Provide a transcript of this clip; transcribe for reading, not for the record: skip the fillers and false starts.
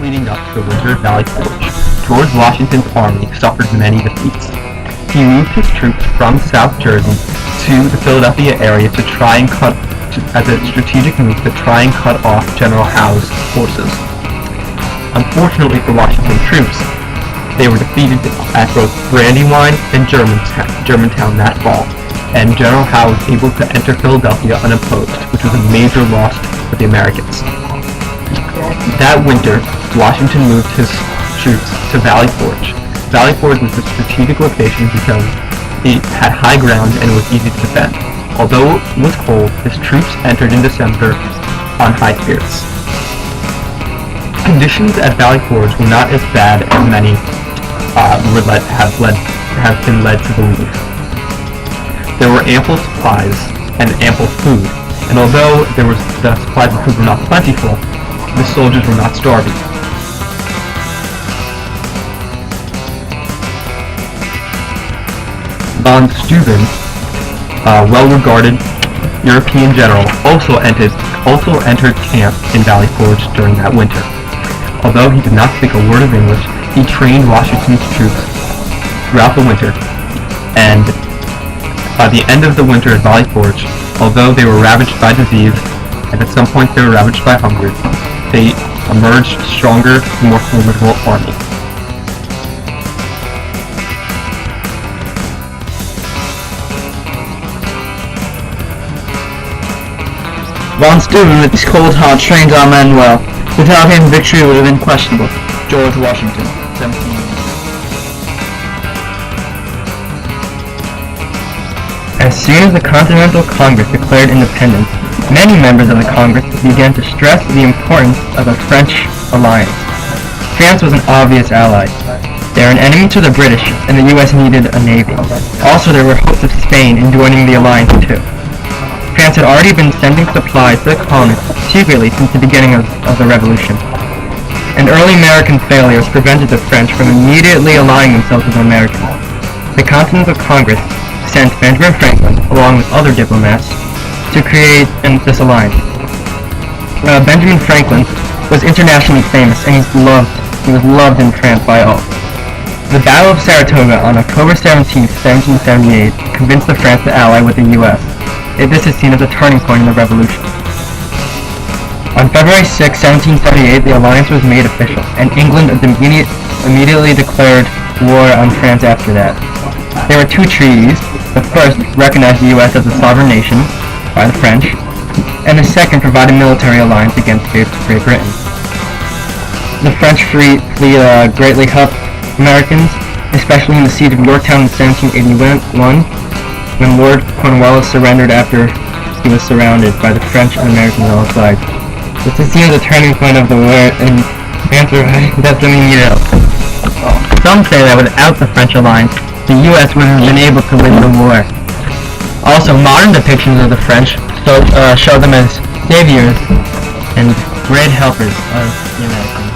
leading up to the winter at Valley Forge, George Washington's army suffered many defeats. He moved his troops from South Jersey to the Philadelphia area to try and as a strategic move to try and cut off General Howe's forces. Unfortunately for Washington troops, they were defeated at both Brandywine and Germantown that fall, and General Howe was able to enter Philadelphia unopposed, which was a major loss for the Americans. That winter, Washington moved his troops to Valley Forge. Valley Forge was a strategic location because it had high ground and was easy to defend. Although it was cold, his troops entered in December on high spirits. Conditions at Valley Forge were not as bad as many have been led to believe. There were ample supplies and ample food, and although the supplies of food were not plentiful, the soldiers were not starving. Von Steuben, a well-regarded European general, also entered camp in Valley Forge during that winter. Although he did not speak a word of English, he trained Washington's troops throughout the winter, and by the end of the winter at Valley Forge, although they were ravaged by disease, and at some point they were ravaged by hunger, they emerged stronger, more formidable army. Von Steuben, with his cold heart, trained our men well. Without him, victory would have been questionable. George Washington, 17. As soon as the Continental Congress declared independence, many members of the Congress began to stress the importance of a French alliance. France was an obvious ally. They are an enemy to the British, and the U.S. needed a navy. Also, there were hopes of Spain in joining the alliance too. France had already been sending supplies to the colonists secretly since the beginning of the Revolution. And early American failures prevented the French from immediately allying themselves with the Americans. The Continental Congress sent Benjamin Franklin, along with other diplomats, to create this alliance. Benjamin Franklin was internationally famous, and he was loved in France by all. The Battle of Saratoga on October 17, 1778, convinced the French to ally with the U.S. This is seen as a turning point in the Revolution. On February 6, 1778, the alliance was made official, and England immediately declared war on France after that. There were two treaties. The first recognized the U.S. as a sovereign nation by the French, and the second provided military alliance against Great Britain. The French fleet greatly helped Americans, especially in the siege of Yorktown in 1781, when Lord Cornwallis surrendered after he was surrounded by the French and Americans on all sides. This is seen as a turning point of the war, and answer that's something you know. Some say that without the French alliance, the U.S. would have been able to win the war. Also, modern depictions of the French show them as saviors and great helpers of the Americans.